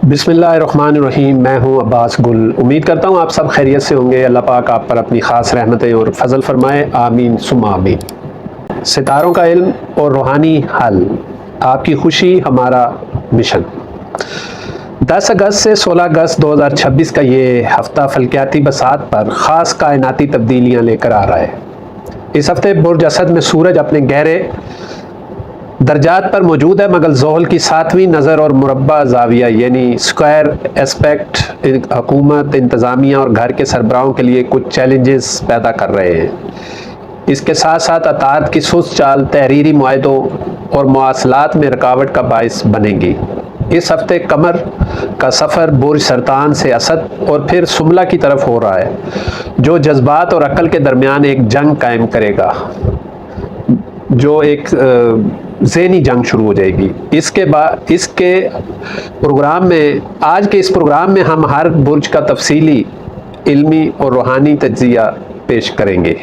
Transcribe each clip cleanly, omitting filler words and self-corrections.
बिस्मिल्लाहिर्रहमानिर्रहीम। मैं हूं अब्बास गुल। उम्मीद करता हूं आप सब खैरियत से होंगे। अल्लाह पाक आप पर अपनी ख़ास रहमतें और फजल फरमाए, आमीन सुम्मा आमीन। सितारों का इल्म और रूहानी हल, आपकी खुशी हमारा मिशन। 10 अगस्त से 16 अगस्त 2026 का ये हफ्ता फल्कियाती बसात पर ख़ास कायनाती तब्दीलियाँ लेकर आ रहा है। इस हफ्ते बुर्ज असद में सूरज अपने गहरे दर्जात पर मौजूद है, मगर ज़ोहल की 7वीं नज़र और मुरब्बा ज़ाविया यानी स्क्वायर एस्पेक्ट हुकूमत, इंतज़ामिया और घर के सरबराहों के लिए कुछ चैलेंजेस पैदा कर रहे हैं। इसके साथ साथ अताद की सुस्त चाल तहरीरी मुआहदों और मवासलात में रुकावट का बायस बनेंगी। इस हफ्ते कमर का सफ़र बुर्ज सरतान से असद और फिर सुमला की तरफ हो रहा है, जो जज्बात और अक्ल के दरमियान एक जंग कायम करेगा, जो एक ज़हनी जंग शुरू हो जाएगी। इसके प्रोग्राम में आज के इस प्रोग्राम में हम हर बुर्ज का तफसीली इल्मी और रूहानी तज्ज़िया पेश करेंगे।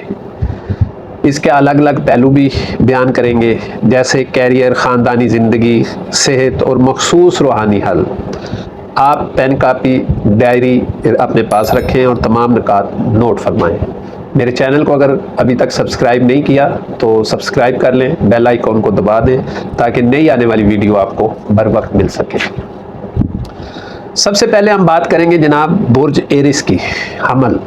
इसके अलग अलग पहलू भी बयान करेंगे, जैसे कैरियर, ख़ानदानी ज़िंदगी, सेहत और मखसूस रूहानी हल। आप पेन कापी डायरी अपने पास रखें और तमाम निकात नोट फरमाएँ। मेरे चैनल को अगर अभी तक सब्सक्राइब नहीं किया तो सब्सक्राइब कर लें, बेल आइकॉन को दबा दें ताकि नई आने वाली वीडियो आपको बर वक्त मिल सके। सबसे पहले हम बात करेंगे जनाब बुर्ज एरिस की, हमल।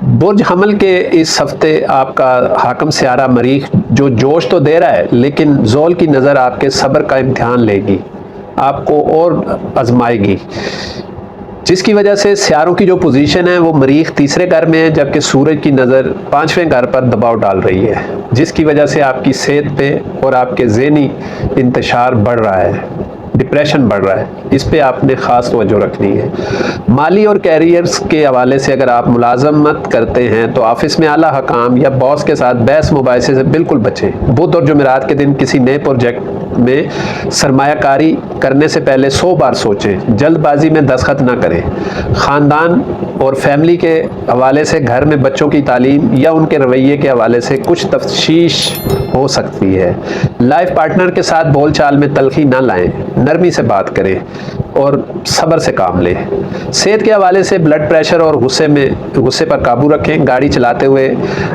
बुर्ज हमल के इस हफ्ते आपका हाकम सियारा मरीख जो जोश तो दे रहा है, लेकिन ज़ोल की नज़र आपके सब्र का इम्तिहान लेगी, आपको और आजमाएगी, जिसकी वजह से सियारों की जो पोजीशन है वो मरीख तीसरे घर में है, जबकि सूरज की नज़र 5वें घर पर दबाव डाल रही है, जिसकी वजह से आपकी सेहत पे और आपके ज़हनी इंतशार बढ़ रहा है, डिप्रेशन बढ़ रहा है। इस पे आपने ख़ास तवज्जो रखनी है। माली और कैरियर्स के हवाले से अगर आप मुलाजमत करते हैं तो ऑफिस में आला हकाम या बॉस के साथ बहस मुबाहिसे से बिल्कुल बचें। बुध और जुमेरात के दिन किसी नए प्रोजेक्ट में सरमायाकारी करने से पहले 100 बार सोचें, जल्दबाजी में दस्तखत ना करें। ख़ानदान और फैमिली के हवाले से घर में बच्चों की तालीम या उनके रवैये के हवाले से कुछ तफ्शीश हो सकती है। लाइफ पार्टनर के साथ बोलचाल में तलखी ना लाएं, नरमी से बात करें और सब्र से काम लें। सेहत के हवाले से ब्लड प्रेशर और गुस्से पर काबू रखें। गाड़ी चलाते हुए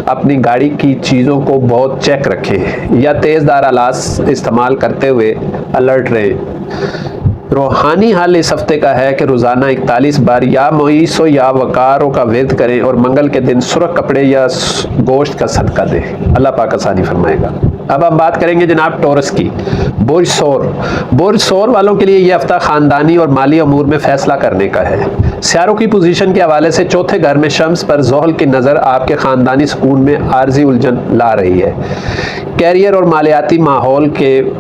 अपनी गाड़ी की चीज़ों को बहुत चेक रखें या तेज़दार आलात इस्तेमाल करते हुए अलर्ट रहें। रूहानी हाल इस हफ्ते का है कि रोज़ाना 41 बार या मोईसो या वकारों का विर्द करें और मंगल के दिन सुर्ख कपड़े या गोश्त का सदका दें। अल्लाह पाक आसानी फरमाएगा। अब हम बात करेंगे जनाब टॉरस की, बुर्ज सौर। बुर्ज सौर वालों के लिए यह हफ्ता ख़ानदानी और माली अमूर में फ़ैसला करने का है। सियारों की पोजीशन के हवाले से चौथे घर में शम्स पर ज़ोहल की नज़र आपके ख़ानदानी सुकून में आर्जी उलझन ला रही है। कैरियर और मालियाती माहौल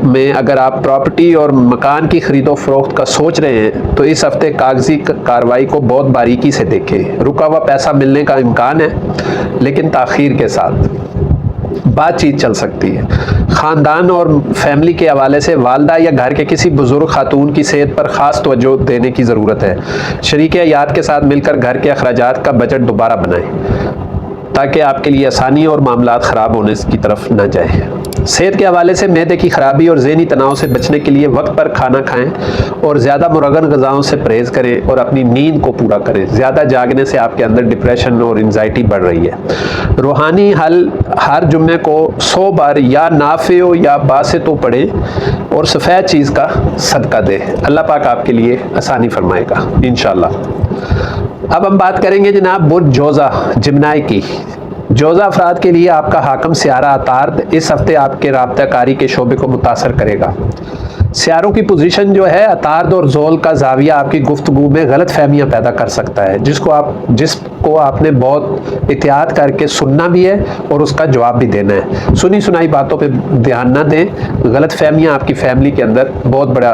में अगर आप प्रॉपर्टी और मकान की खरीदो फरोख्त का सोच रहे हैं तो इस हफ्ते कागजी कार्रवाई को बहुत बारीकी से देखें। रुका हुआ पैसा मिलने का इम्कान है, लेकिन ताख़ीर के साथ बातचीत चल सकती है। ख़ानदान और फैमिली के हवाले से वालदा या घर के किसी बुज़ुर्ग खातून की सेहत पर ख़ास तवज्जो देने की ज़रूरत है। शरीक हयात के साथ मिलकर घर के अखराजात का बजट दोबारा बनाएं ताकि आपके लिए आसानी और मामलात ख़राब होने की तरफ ना जाए। सेहत के हवाले से मैदे की खराबी और ज़हनी तनाव से बचने के लिए वक्त पर खाना खाएं और ज़्यादा मुरगन ग़िज़ाओं से परहेज़ करें और अपनी नींद को पूरा करें। ज़्यादा जागने से आपके अंदर डिप्रेशन और एंजाइटी बढ़ रही है। रूहानी हल, हर जुम्मे को 100 बार या नाफ़िओ या बासितो पढ़ें और सफ़ेद चीज़ का सदका दें। अल्लाह पाक आपके लिए आसानी फरमाएगा इंशाअल्लाह। अब हम बात करेंगे जनाब बुर्ज जोज़ा जिम्नाई की। जोज़ा अफराद के लिए आपका हाकम सियारा अतार्द इस हफ्ते आपके राब्ताकारी के शोबे को मुतासर करेगा। सियारों की पोजीशन जो है अतार्द और ज़ोल का ज़ाविया आपकी गुफ्तगू में गलत फहमियाँ पैदा कर सकता है, जिसको आपने बहुत एहतियात करके सुनना भी है और उसका जवाब भी देना है। सुनी सुनाई बातों पे ध्यान ना दें। गलत फहमियाँ आपकी फैमिली के अंदर बहुत बड़ा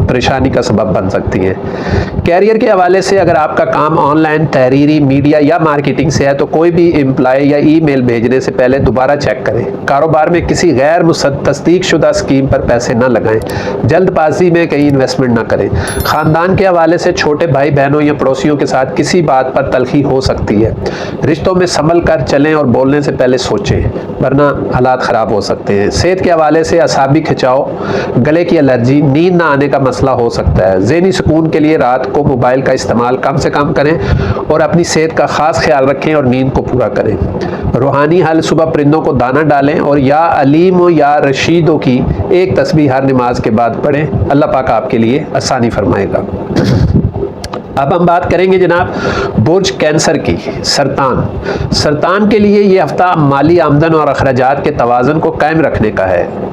परेशानी का सबब बन सकती हैं। कैरियर के हवाले से अगर आपका काम ऑनलाइन, तहरीरी, मीडिया या मार्केटिंग से है तो कोई भी एम्प्लॉय या ईमेल भेजने से पहले दोबारा चेक करें। कारोबार में किसी गैर तस्दीक शुदा स्कीम पर पैसे न लगाएं। लगाएं। जल्दबाजी में कहीं इन्वेस्टमेंट ना करें। ख़ानदान के हवाले से छोटे भाई बहनों या पड़ोसियों के साथ किसी बात पर तलखी हो सकती है। रिश्तों में संभल कर चलें और बोलने से पहले सोचें, वरना हालात ख़राब हो सकते हैं। सेहत के हवाले से असाबी खिंचाव, गले की एलर्जी, नींद ना आने का मसला हो सकता है। ज़हनी सुकून के लिए रात को मोबाइल का इस्तेमाल कम से कम करें और अपनी सेहत का ख़ास ख्याल रखें और नींद को पूरा करें। रूहानी हल, सुबह परिंदों को दाना डालें और या अलीम या रशीदों की एक तस्बीह हर नमाज के बाद पढ़ें। अल्लाह पाक आपके लिए आसानी फरमाएगा। अब हम बात करेंगे जनाब बुर्ज कैंसर की। सरतान के लिए ये हफ्ता माली आमदन और अखराजात के तवाज़ुन को कायम रखने का है।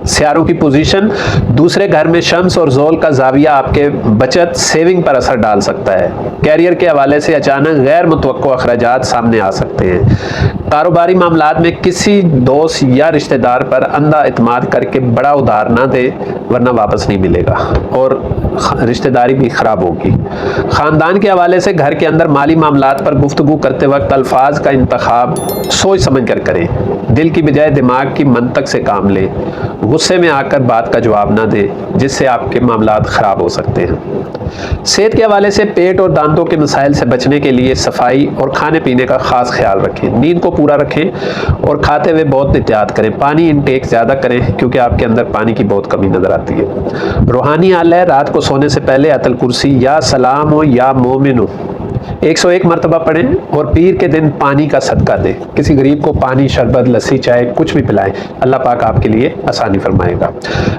सियारों की पोजीशन, दूसरे घर में शम्स और ज़ोल का जाविया आपके बचत सेविंग पर असर डाल सकता है। कैरियर के हवाले से अचानक गैर मुतवक्को अखराजात सामने आ सकते हैं। कारोबारी मामलात में किसी दोस्त या रिश्तेदार पर अंधा इत्माद करके बड़ा उधार ना दे, वरना वापस नहीं मिलेगा और रिश्तेदारी भी ख़राब होगी। ख़ानदान के हवाले से घर के अंदर माली मामलात पर गुफ्तगू करते वक्त अल्फाज का इंतखाब सोच समझ कर करें। दिल की बजाय दिमाग की मंतक से काम लें। गुस्से में आकर बात का जवाब ना दें, जिससे आपके मामलात ख़राब हो सकते हैं। सेहत के हवाले से पेट और दांतों के मसाइल से बचने के लिए सफाई और खाने पीने का ख़ास ख्याल रखें। नींद को पूरा रखें और खाते हुए बहुत एहतियात करें। पानी इंटेक ज़्यादा करें, क्योंकि आपके अंदर पानी की बहुत कमी नज़र आती है। रूहानी हाल है, रात को सोने से पहले अतल कुर्सी या सलाम हो या मोमिन हो 101 मरतबा पढ़ें और पीर के दिन पानी का सदका दें। किसी गरीब को पानी, शरबत, लस्सी, चाय कुछ भी पिलाएं। अल्लाह पाक आपके लिए आसानी फरमाएगा।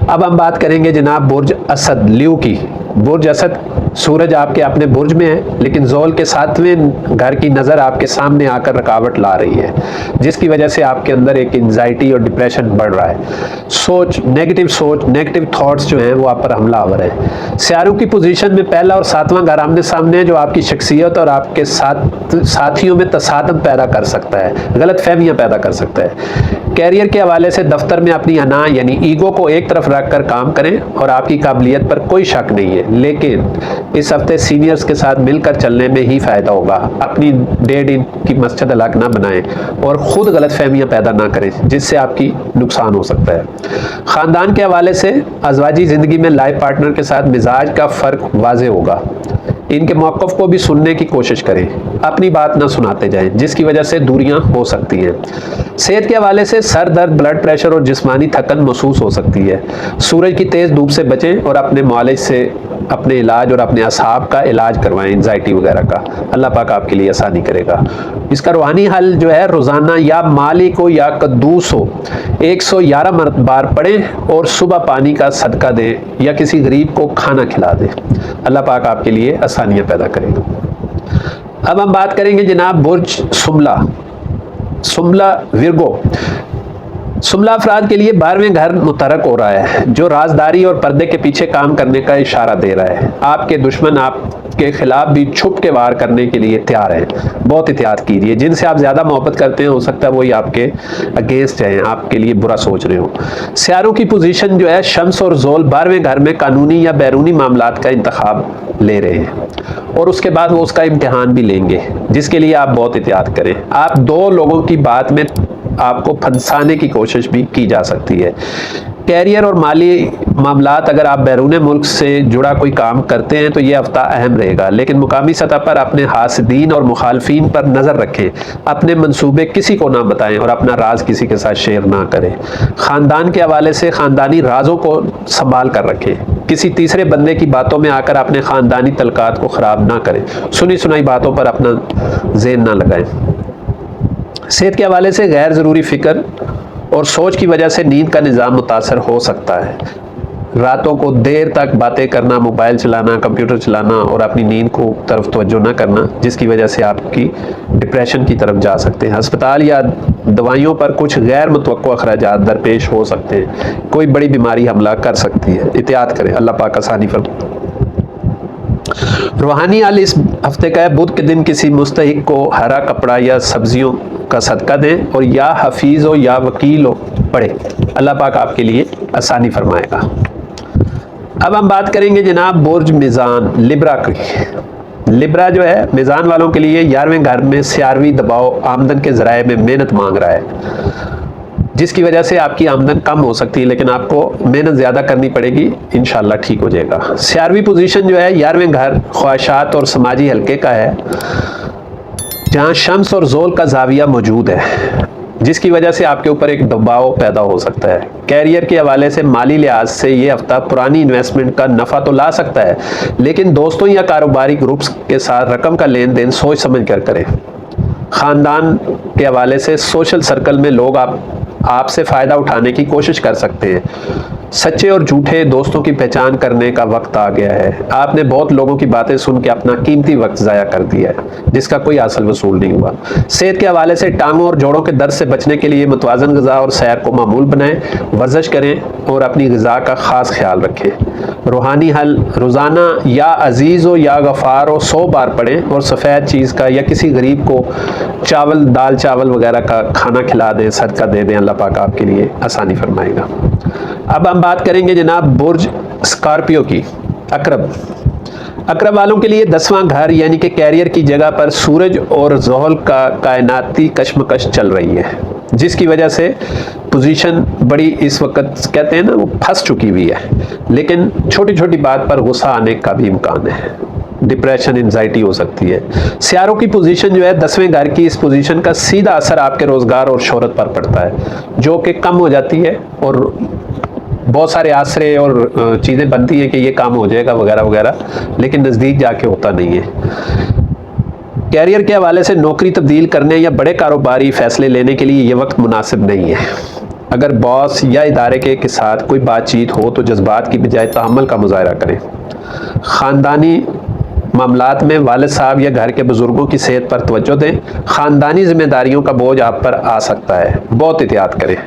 अब हम बात करेंगे जनाब बुर्ज असद ल्यू की। बुर्ज असद, सूरज आपके अपने बुर्ज में है, लेकिन ज़ोल के 7वें घर की नज़र आपके सामने आकर रुकावट ला रही है, जिसकी वजह से आपके अंदर एक एंजाइटी और डिप्रेशन बढ़ रहा है। सोच, नेगेटिव थॉट्स जो हैं वो आप पर हमलावर है। सियारों की पोजीशन में पहला और 7वां घर आमने सामने है, जो आपकी शख्सियत और आपके साथियों में तसादम पैदा कर सकता है, गलत फहमियाँ पैदा कर सकता है। कैरियर के हवाले से दफ्तर में अपनी अना यानी ईगो को एक तरफ रख कर काम करें और आपकी काबिलियत पर कोई शक नहीं है, लेकिन इस हफ्ते सीनियर्स के साथ मिलकर चलने में ही फ़ायदा होगा। अपनी डेढ़ इंच की मस्जिद अलग ना बनाएं और ख़ुद गलत फहमियाँ पैदा ना करें, जिससे आपकी नुकसान हो सकता है। ख़ानदान के हवाले से अज़वाजी ज़िंदगी में लाइफ पार्टनर के साथ मिजाज का फ़र्क वाज़े होगा। इनके मौक़िफ़ को भी सुनने की कोशिश करें, अपनी बात ना सुनाते जाएं, जिसकी वजह से दूरियां हो सकती हैं। सेहत के हवाले से सर दर्द, ब्लड प्रेशर और जिस्मानी थकन महसूस हो सकती है। सूरज की तेज़ धूप से बचें और अपने मुआलिज से अपने इलाज और अपने असाब का इलाज करवाएं, एंजाइटी वगैरह का। अल्लाह पाक आपके लिए आसानी करेगा। इसका रूहानी हल जो है, रोज़ाना या मालिक हो या कद्दूस हो 111 बार पढ़ें और सुबह पानी का सदका दें या किसी गरीब को खाना खिला दें। अल्लाह पाक आपके लिए आसानियाँ पैदा करेगा। अब हम बात करेंगे जनाब बुर्ज सुमला विर्गो। सुमला अफराद के लिए 12वें घर मुतरक हो रहा है, जो राजदारी और पर्दे के पीछे काम करने का इशारा दे रहा है। आपके दुश्मन आपके खिलाफ भी छुप के वार करने के लिए तैयार है। बहुत एहतियात कीजिए। जिनसे आप ज़्यादा मोहब्बत करते हैं, हो सकता है वही आपके अगेंस्ट जाएँ, आपके लिए बुरा सोच रहे हो। सियारों की पोजीशन जो है, शम्स और ज़ोल 12वें घर में कानूनी या बैरूनी मामलात का इंतखाब ले रहे हैं और उसके बाद वो उसका इम्तिहान भी लेंगे, जिसके लिए आप बहुत एहतियात करें। आप दो लोगों की बात में आपको फंसाने की कोशिश भी की जा सकती है। कैरियर और माली मामलात, अगर आप बैरून मुल्क से जुड़ा कोई काम करते हैं तो ये हफ्ता अहम रहेगा, लेकिन मुकामी सतह पर अपने हासिदीन और मुखालफीन पर नज़र रखें। अपने मंसूबे किसी को ना बताएं और अपना राज किसी के साथ शेयर ना करें। ख़ानदान के हवाले से ख़ानदानी राजों को संभाल कर रखें। किसी तीसरे बंदे की बातों में आकर अपने ख़ानदानी तलकात को ख़राब ना करें। सुनी सुनाई बातों पर अपना ज़हन ना लगाएं। सेहत के हवाले से गैर ज़रूरी फ़िक्र और सोच की वजह से नींद का निज़ाम मुतासर हो सकता है। रातों को देर तक बातें करना, मोबाइल चलाना, कंप्यूटर चलाना और अपनी नींद को तरफ तवज्जो ना करना, जिसकी वजह से आपकी डिप्रेशन की तरफ जा सकते हैं। अस्पताल या दवाइयों पर कुछ गैर मुतवक्को अखराजात दरपेश हो सकते हैं। कोई बड़ी बीमारी हमला कर सकती है, एहतियात करें। अल्लाह पाक आसानी फरमाए। रूहानी हाल इस हफ्ते का है, बुध के दिन किसी मुस्तहिक को हरा कपड़ा या सब्जियों का सदका दें और या हफीज़ हो या वकील हो पढ़े। अल्लाह पाक आपके लिए आसानी फरमाएगा। अब हम बात करेंगे जनाब बुर्ज मीज़ान लिब्रा की। लिब्रा जो है मीज़ान वालों के लिए 11वें घर में सियारवी दबाव आमदन के ज़राए में मेहनत मांग रहा है, जिसकी वजह से आपकी आमदन कम हो सकती है, लेकिन आपको मेहनत ज़्यादा करनी पड़ेगी, इंशाल्लाह ठीक हो जाएगा। 11वीं पोजीशन जो है 11वें घर ख्वाहिशात और समाजी हल्के का है, जहाँ शम्स और ज़ोल का जाविया मौजूद है, जिसकी वजह से आपके ऊपर एक दबाव पैदा हो सकता है। कैरियर के हवाले से माली लिहाज से ये हफ्ता पुरानी इन्वेस्टमेंट का नफ़ा तो ला सकता है, लेकिन दोस्तों या कारोबारी ग्रुप्स के साथ रकम का लेन देन सोच समझ कर करें। ख़ानदान के हवाले से सोशल सर्कल में लोग आपसे फ़ायदा उठाने की कोशिश कर सकते हैं। सच्चे और झूठे दोस्तों की पहचान करने का वक्त आ गया है। आपने बहुत लोगों की बातें सुन के अपना कीमती वक्त ज़ाया कर दिया है, जिसका कोई हासिल वसूल नहीं हुआ। सेहत के हवाले से टांगों और जोड़ों के दर्द से बचने के लिए मुतवाज़न ग़िज़ा और सैर को मामूल बनाएं, वर्जिश करें और अपनी ग़िज़ा का ख़ास ख्याल रखें। रूहानी हल रोज़ाना या अजीज़ हो या गफ़ार हो 100 बार पढ़ें और सफ़ेद चीज़ का या किसी गरीब को चावल, दाल चावल वगैरह का खाना खिला दें, सदका दे दें। अल्लाह पाक आपके लिए आसानी फरमाएगा। अब हम बात करेंगे जनाब बुर्ज स्कॉर्पियो की। अकरब वालों के लिए 10वां घर यानी कि कैरियर की जगह पर सूरज और ज़ोहल का कायनाती कशमकश चल रही है, जिसकी वजह से पोजीशन बड़ी इस वक्त कहते हैं ना वो फंस चुकी हुई है, लेकिन छोटी छोटी बात पर गुस्सा आने का भी इम्कान है। डिप्रेशन, एंजाइटी हो सकती है। सियारों की पोजीशन जो है 10वें घर की, इस पोजीशन का सीधा असर आपके रोज़गार और शोहरत पर पड़ता है, जो कि कम हो जाती है और बहुत सारे आसरे और चीज़ें बनती हैं कि ये काम हो जाएगा वगैरह वगैरह, लेकिन नज़दीक जाके होता नहीं है। कैरियर के हवाले से नौकरी तब्दील करने या बड़े कारोबारी फ़ैसले लेने के लिए ये वक्त मुनासिब नहीं है। अगर बॉस या इदारे के साथ कोई बातचीत हो तो जज्बात की बजाय तहम्मुल का मुजाहरा करें। ख़ानदानी मामलात में वालिद साहब या घर के बुज़ुर्गों की सेहत पर तवज्जो दें। ख़ानदानी जिम्मेदारियों का बोझ आप पर आ सकता है, बहुत एहतियात करें।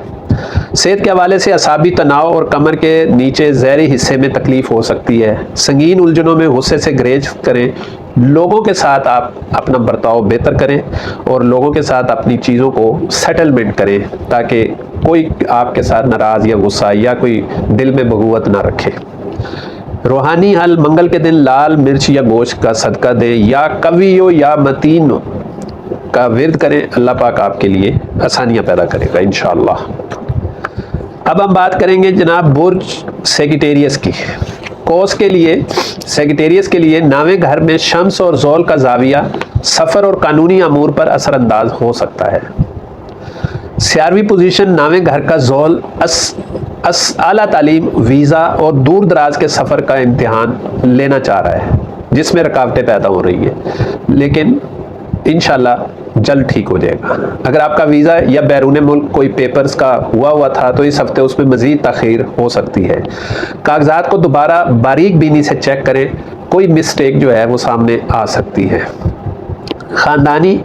सेहत के हवाले से असाबी तनाव और कमर के नीचे ज़हरी हिस्से में तकलीफ़ हो सकती है। संगीन उलझनों में गुस्से से ग्रेज करें। लोगों के साथ आप अपना बर्ताव बेहतर करें और लोगों के साथ अपनी चीज़ों को सेटलमेंट करें, ताकि कोई आपके साथ नाराज़ या गुस्सा या कोई दिल में बगुवत ना रखे। रूहानी हल मंगल के दिन लाल मिर्च या गोश्त का सदका दें या कवियो या मतीनो का विर्द करें। अल्लाह पाक आपके लिए आसानियाँ पैदा करेगा इंशाअल्लाह। अब हम बात करेंगे जनाब बुर्ज सेगिटेरियस की। कोस के लिए, सेगिटेरियस के लिए 9वें घर में शम्स और ज़ोल का जाविया सफ़र और कानूनी अमूर पर असरअंदाज हो सकता है। 11वीं पोजीशन 9वें घर का ज़ोल आला तालीम, वीज़ा और दूर दराज के सफ़र का इम्तिहान लेना चाह रहा है, जिसमें रुकावटें पैदा हो रही है, लेकिन इंशाल्लाह जल्द ठीक हो जाएगा। अगर आपका वीज़ा या बैरून मुल्क कोई पेपर्स का हुआ था तो इस हफ्ते उसमें मज़ीद तख़ीर हो सकती है। कागजात को दोबारा बारीक बीनी से चेक करें, कोई मिस्टेक जो है वो सामने आ सकती है। ख़ानदानी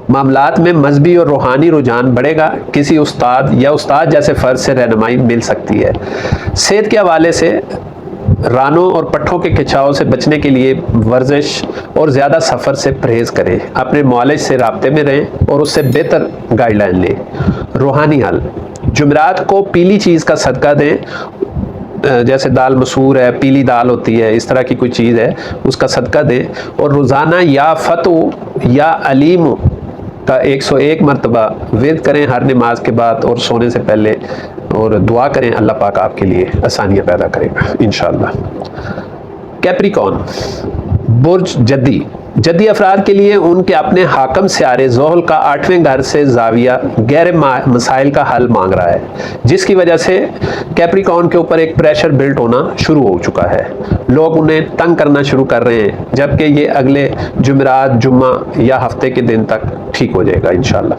मामलात में मजहबी और रूहानी रुझान बढ़ेगा। किसी उस्ताद या उस्ताद जैसे फ़र्ज से रहनुमाई मिल सकती है। सेहत के हवाले से रानों और पट्ठों के खिंचाव से बचने के लिए वर्जिश और ज़्यादा सफ़र से परहेज़ करें। अपने मुआलिज से राब्ते में रहें और उससे बेहतर गाइडलाइन लें। रूहानी हल, जुमेरात को पीली चीज़ का सदका दें, जैसे दाल मसूर है, पीली दाल होती है, इस तरह की कोई चीज़ है उसका सदका दें। और रोज़ाना या फ़तू या अलीम का 101 मरतबा विर्द करें हर नमाज के बाद और सोने से पहले, और दुआ करें। अल्लाह पाक आपके लिए आसानियाँ पैदा करेगा इंशाअल्लाह। कैप्रिकॉन बुर्ज जद्दी अफराद के लिए उनके अपने हाकम सियारे ज़ोहल का 8वें घर से जाविया गैर मसाइल का हल मांग रहा है, जिसकी वजह से कैप्रिकॉन के ऊपर एक प्रेशर बिल्ट होना शुरू हो चुका है। लोग उन्हें तंग करना शुरू कर रहे हैं, जबकि ये अगले जुमेरात, जुम्मा या हफ्ते के दिन तक ठीक हो जाएगा इंशाअल्लाह।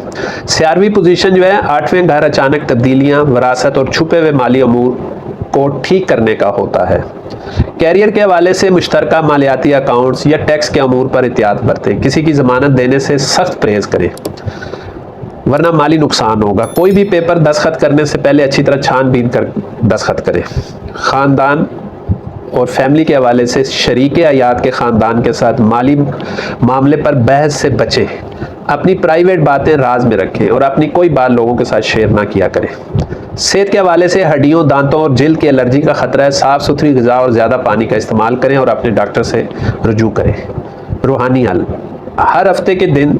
11वीं पोजीशन जो है 8वें घर अचानक तब्दीलियाँ, वरासत और छुपे हुए माली अमूर को ठीक करने का होता है। कैरियर के हवाले से मुश्तरका मालियाती अकाउंट्स या टैक्स के अमूर पर एहतियात बरतें। किसी की ज़मानत देने से सख्त परहेज़ करें, वरना माली नुकसान होगा। कोई भी पेपर दस्तखत करने से पहले अच्छी तरह छानबीन कर दस्तखत करें। ख़ानदान और फैमिली के हवाले से शरीक हयात के ख़ानदान के साथ माली मामले पर बहस से बचें। अपनी प्राइवेट बातें राज में रखें और अपनी कोई बात लोगों के साथ शेयर ना किया करें। सेहत के हवाले से हड्डियों, दांतों और जिल्द की एलर्जी का खतरा है। साफ़ सुथरी ग़िज़ा और ज़्यादा पानी का इस्तेमाल करें और अपने डॉक्टर से रुजू करें। रूहानी हल, हर हफ्ते के दिन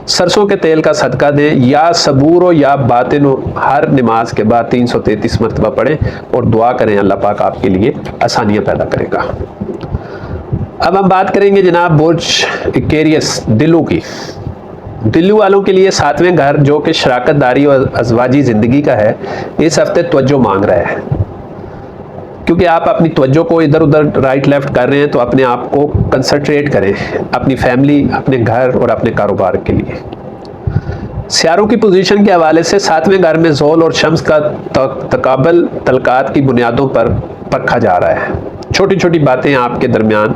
सरसों के तेल का सदका दें, या सबूर हो या बातिन हो, हर नमाज के बाद 333 मरतबा पढ़ें और दुआ करें, अल्लाह पाक आपके लिए आसानियाँ पैदा करेगा। अब हम बात करेंगे जनाब बुर्ज एक्वेरियस दिल्लू की। दिल्ली वालों के लिए 7वें घर जो कि शराकतदारी और अज़वाजी ज़िंदगी का है, इस हफ्ते तवज्जो मांग रहा है, क्योंकि आप अपनी तवज्जो को इधर उधर राइट लेफ्ट कर रहे हैं। तो अपने आप को कंसंट्रेट करें अपनी फैमिली, अपने घर और अपने कारोबार के लिए। सियारों की पोजीशन के हवाले से 7वें घर में ज़ोल और शम्स का तकाबल तलकात की बुनियादों पर परखा जा रहा है। छोटी छोटी बातें आपके दरमियान,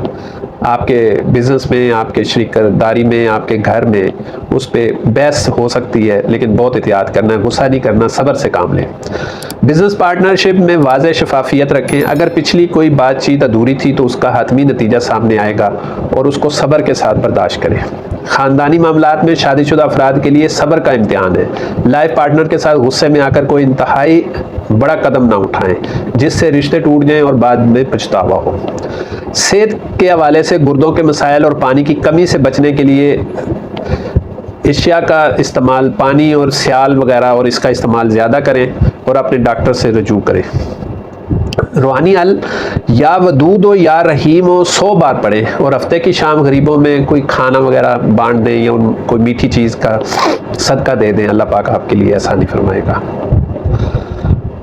आपके बिज़नेस में, आपके शरीकदारी में, आपके घर में, उस पर बहस हो सकती है, लेकिन बहुत एहतियात करना है, गुस्सा नहीं करना, सब्र से काम लें। बिज़नेस पार्टनरशिप में वाज़ेह शफाफियत रखें। अगर पिछली कोई बातचीत अधूरी थी तो उसका हतमी नतीजा सामने आएगा और उसको सब्र के साथ बर्दाश्त करें। ख़ानदानी मामलात में शादीशुदा अफराद के लिए सब्र का इम्तिहान है। लाइफ पार्टनर के साथ गुस्से में आकर कोई इंतहाई बड़ा कदम ना उठाएं जिससे रिश्ते टूट जाएं और बाद में पछतावा हो। सेहत के हवाले से गुर्दों के मसाइल और पानी की कमी से बचने के लिए एशिया का इस्तेमाल, पानी और सियाल वगैरह और इसका इस्तेमाल ज़्यादा करें और अपने डॉक्टर से रजू करें। रूहानी हल या वदूद हो या रहीम हो 100 बार पढ़ें और हफ्ते की शाम गरीबों में कोई खाना वगैरह बांट दें या कोई मीठी चीज़ का सदका दे दें। अल्लाह पाक आपके लिए आसानी फरमाएगा।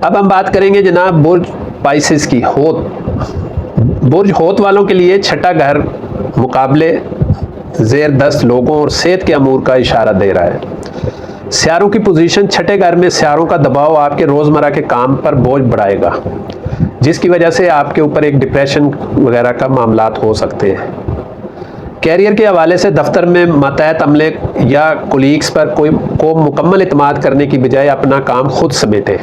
अब हम बात करेंगे जनाब बुर्ज पाइसेस की। बुर्ज होत वालों के लिए छठा घर मुकाबले ज़ेर दस्त लोगों और सेहत के अमूर का इशारा दे रहा है। सियारों की पोजीशन छठे घर में सियारों का दबाव आपके रोज़मर्रा के काम पर बोझ बढ़ाएगा, जिसकी वजह से आपके ऊपर एक डिप्रेशन वगैरह का मामलात हो सकते हैं। कैरियर के हवाले से दफ्तर में मातहत अमले या कोलीग्स पर को मुकम्मल इत्मीनान करने की बजाय अपना काम खुद समेटें।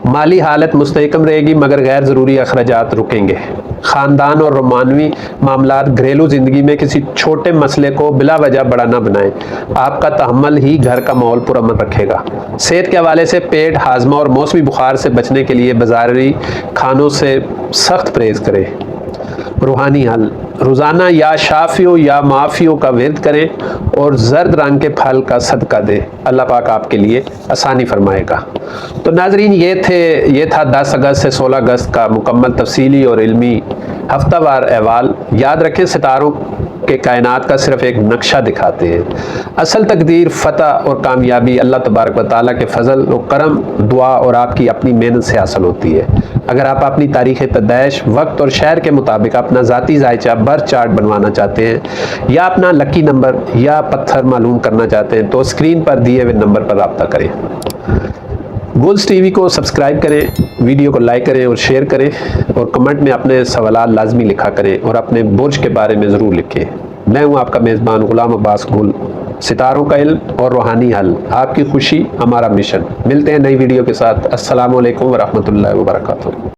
माली हालत मुस्तहकम रहेगी मगर गैर ज़रूरी अखराजात रुकेंगे। ख़ानदान और रोमानवी मामलात घरेलू ज़िंदगी में किसी छोटे मसले को बिला वजह बड़ा ना बनाएं। आपका तहम्मुल ही घर का माहौल पुरअमन रखेगा। सेहत के हवाले से पेट, हाजमा और मौसमी बुखार से बचने के लिए बाजारी खानों से सख्त परहेज़ करें। रूहानी हल रोज़ाना या शाफियों या माफ़ियों का विर्द करें और जर्द रंग के फल का सदका दें। अल्लाह पाक आपके लिए आसानी फरमाएगा। तो नाजरीन, ये था 10 अगस्त से 16 अगस्त का मुकम्मल तफसीली और इल्मी हफ्तावार अहवाल। याद रखें, सितारों के कायनात का सिर्फ एक नक्शा दिखाते हैं। असल तकदीर, फतह और कामयाबी अल्लाह तबारक व तआला के फजल और करम, दुआ और आपकी अपनी मेहनत से हासिल होती है। अगर आप अपनी तारीख़ पैदाइश, वक्त और शहर के मुताबिक अपना ज़ाती जायचा बर्थ चार्ट बनवाना चाहते हैं या अपना लकी नंबर या पत्थर मालूम करना चाहते हैं तो स्क्रीन पर दिए हुए नंबर पर रब्ता करें। गुल्स टीवी को सब्सक्राइब करें, वीडियो को लाइक करें और शेयर करें और कमेंट में अपने सवालात लाजमी लिखा करें और अपने बुर्ज के बारे में ज़रूर लिखें। मैं हूँ आपका मेज़बान गुलाम अब्बास गुल। सितारों का इल्म और रूहानी हल, आपकी खुशी हमारा मिशन। मिलते हैं नई वीडियो के साथ। अस्सलामु अलैकुम व रहमतुल्लाहि व बरकातुहू।